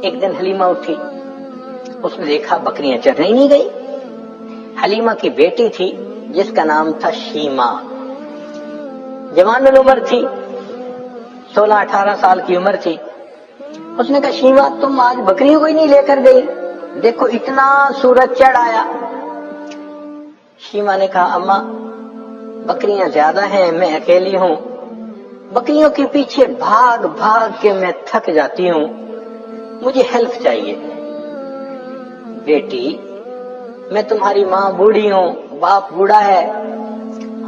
ایک دن حلیمہ اٹھی، اس نے دیکھا بکریاں چرنے ہی نہیں گئی۔ حلیمہ کی بیٹی تھی جس کا نام تھا شیما، جوان العمر تھی، 16-18 سال کی عمر تھی۔ اس نے کہا شیما تم آج بکریوں کو ہی نہیں لے کر گئی، دیکھو اتنا سورج چڑھ آیا۔ شیما نے کہا اماں بکریاں زیادہ ہیں، میں اکیلی ہوں، بکریوں کے پیچھے بھاگ بھاگ کے میں تھک جاتی ہوں، مجھے ہیلپ چاہیے۔ بیٹی میں تمہاری ماں بوڑھی ہوں، باپ بوڑھا ہے،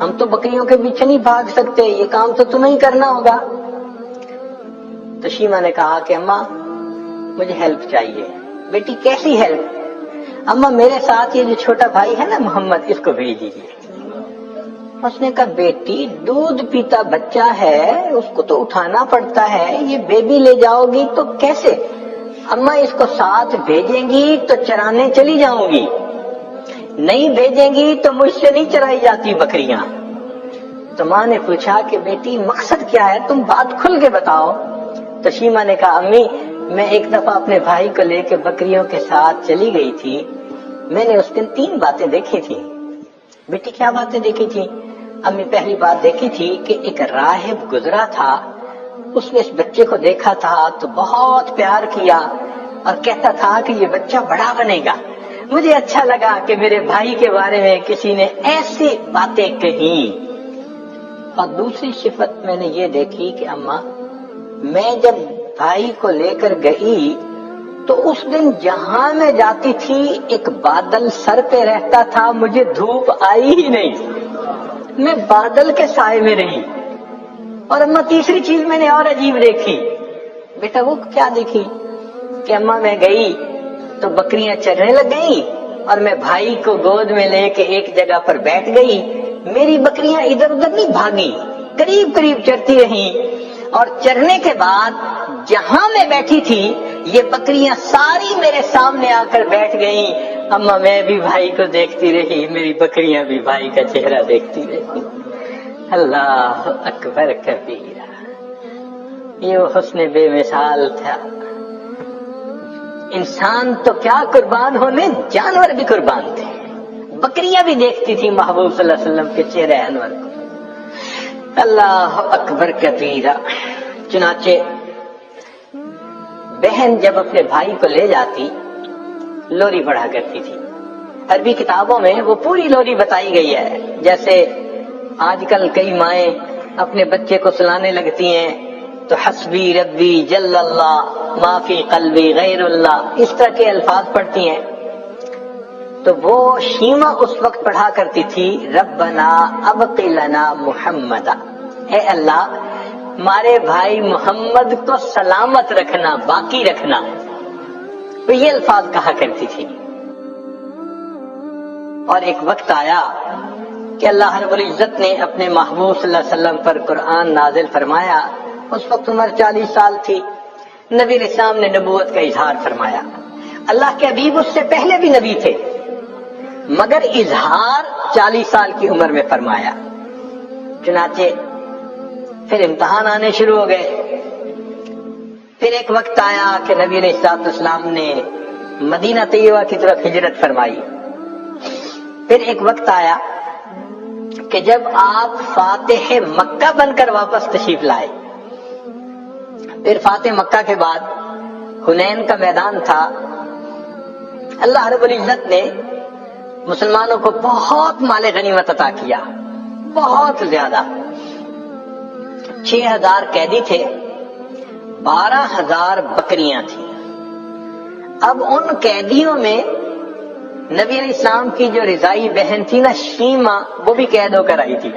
ہم تو بکریوں کے پیچھے نہیں بھاگ سکتے، یہ کام تو تمہیں ہی کرنا ہوگا۔ تو شیما نے کہا کہ اماں مجھے ہیلپ چاہیے۔ بیٹی کیسی ہیلپ؟ اماں میرے ساتھ یہ جو چھوٹا بھائی ہے نا محمد، اس کو بھیج دیجیے۔ اس نے کہا بیٹی دودھ پیتا بچہ ہے، اس کو تو اٹھانا پڑتا ہے، یہ بیبی لے جاؤ گی تو کیسے؟ اماں اس کو ساتھ بھیجیں گی تو چرانے چلی جاؤں گی، نہیں بھیجیں گی تو مجھ سے نہیں چرائی جاتی بکریاں۔ تو ماں نے پوچھا کہ بیٹی مقصد کیا ہے، تم بات کھل کے بتاؤ۔ تو شیما نے کہا امی میں ایک دفعہ اپنے بھائی کو لے کے بکریوں کے ساتھ چلی گئی تھی، میں نے اس دن 3 باتیں دیکھی تھی۔ بیٹی کیا باتیں دیکھی تھی؟ امی پہلی بات دیکھی تھی کہ ایک راہب گزرا تھا، اس نے اس بچے کو دیکھا تھا تو بہت پیار کیا اور کہتا تھا کہ یہ بچہ بڑا بنے گا۔ مجھے اچھا لگا کہ میرے بھائی کے بارے میں کسی نے ایسی باتیں کہی۔ اور دوسری صفت میں نے یہ دیکھی کہ اماں میں جب بھائی کو لے کر گئی تو اس دن جہاں میں جاتی تھی ایک بادل سر پہ رہتا تھا، مجھے دھوپ آئی ہی نہیں، میں بادل کے سائے میں رہی۔ اور اماں تیسری چیز میں نے اور عجیب دیکھی۔ بیٹا وہ کیا دیکھی؟ کہ اماں میں گئی تو بکریاں چرنے لگ گئی اور میں بھائی کو گود میں لے کے ایک جگہ پر بیٹھ گئی، میری بکریاں ادھر ادھر نہیں بھاگی، قریب قریب چرتی رہیں، اور چرنے کے بعد جہاں میں بیٹھی تھی یہ بکریاں ساری میرے سامنے آ کر بیٹھ گئیں۔ اماں میں بھی بھائی کو دیکھتی رہی، میری بکریاں بھی بھائی کا چہرہ دیکھتی رہی۔ اللہ اکبر کبیرہ، یہ وہ حسن بے مثال تھا۔ انسان تو کیا قربان ہونے، جانور بھی قربان تھے، بکریاں بھی دیکھتی تھی محبوب صلی اللہ علیہ وسلم کے چہرے انور کو۔ اللہ اکبر کبیرہ۔ چنانچہ بہن جب اپنے بھائی کو لے جاتی لوری پڑھا کرتی تھی۔ عربی کتابوں میں وہ پوری لوری بتائی گئی ہے، جیسے آج کل کئی مائیں اپنے بچے کو سلانے لگتی ہیں تو حسبی ربی جل اللہ ما فی قلبی غیر اللہ، اس طرح کے الفاظ پڑھتی ہیں۔ تو وہ شیما اس وقت پڑھا کرتی تھی ربنا ابقی لنا محمد، اے اللہ ہمارے بھائی محمد کو سلامت رکھنا، باقی رکھنا، تو یہ الفاظ کہا کرتی تھی۔ اور ایک وقت آیا کہ اللہ رب العزت نے اپنے محبوب صلی اللہ علیہ وسلم پر قرآن نازل فرمایا، اس وقت عمر 40 سال تھی، نبی علیہ السلام نے نبوت کا اظہار فرمایا۔ اللہ کے حبیب اس سے پہلے بھی نبی تھے مگر اظہار 40 سال کی عمر میں فرمایا۔ چنانچہ پھر امتحان آنے شروع ہو گئے۔ پھر ایک وقت آیا کہ نبی علیہ السلام نے مدینہ طیبہ کی طرف ہجرت فرمائی۔ پھر ایک وقت آیا کہ جب آپ فاتح مکہ بن کر واپس تشریف لائے۔ پھر فاتح مکہ کے بعد حنین کا میدان تھا، اللہ رب العزت نے مسلمانوں کو بہت مال غنیمت عطا کیا، بہت زیادہ۔ 6000 قیدی تھے، 12000 بکریاں تھیں۔ اب ان قیدیوں میں نبی علیہ السلام کی جو رضائی بہن تھی نا شیما، وہ بھی قید ہو کر آئی تھی۔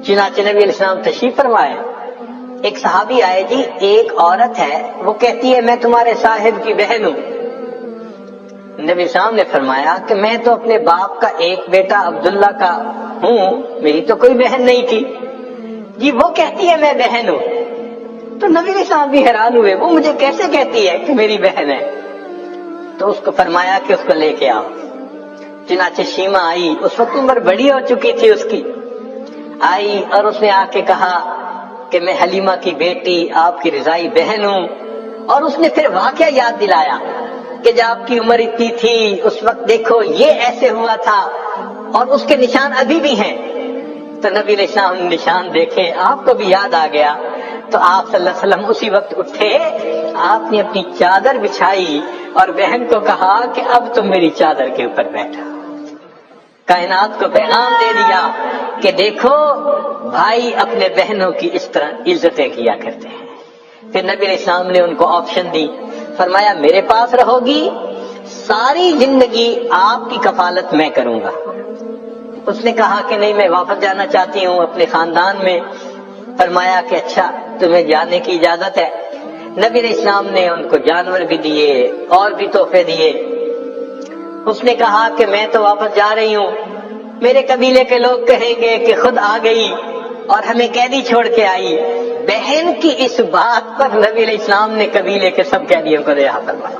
چنانچہ نبی علیہ السلام تشریف فرمائے، ایک صحابی آئے، جی ایک عورت ہے وہ کہتی ہے میں تمہارے صاحب کی بہن ہوں۔ نبی السلام نے فرمایا کہ میں تو اپنے باپ کا ایک بیٹا عبداللہ کا ہوں، میری تو کوئی بہن نہیں تھی۔ جی وہ کہتی ہے میں بہن ہوں۔ تو نبی علیہ السلام بھی حیران ہوئے، وہ مجھے کیسے کہتی ہے کہ میری بہن ہے؟ تو اس کو فرمایا کہ اس کو لے کے آؤ۔ چنانچہ شیما آئی، اس وقت عمر بڑی ہو چکی تھی اس کی، آئی اور اس نے آ کے کہا کہ میں حلیمہ کی بیٹی آپ کی رضائی بہن ہوں، اور اس نے پھر واقعہ یاد دلایا کہ جب آپ کی عمر اتنی تھی اس وقت دیکھو یہ ایسے ہوا تھا اور اس کے نشان ابھی بھی ہیں. تو نبی علیہ السلام نے نشان دیکھے, آپ کو بھی یاد آ گیا. تو آپ صلی اللہ علیہ وسلم اسی وقت اٹھے, آپ نے اپنی چادر بچھائی اور بہن کو کہا کہ اب تم میری چادر کے اوپر بیٹھو. کائنات کو پیغام دے دیا کہ دیکھو بھائی اپنے بہنوں کی اس طرح عزتیں کیا کرتے ہیں. پھر نبی علیہ السلام نے ان کو آپشن دی, فرمایا میرے پاس رہو گی, ساری زندگی آپ کی کفالت میں کروں گا. اس نے کہا کہ نہیں میں واپس جانا چاہتی ہوں اپنے خاندان میں. فرمایا کہ اچھا تمہیں جانے کی اجازت ہے. نبی علیہ السلام نے ان کو جانور بھی دیے اور بھی تحفے دیے. اس نے کہا کہ میں تو واپس جا رہی ہوں, میرے قبیلے کے لوگ کہیں گے کہ خود آ گئی اور ہمیں قیدی چھوڑ کے آئی. بہن کی اس بات پر نبی علیہ السلام نے قبیلے کے سب قیدیوں کو رہا فرمایا.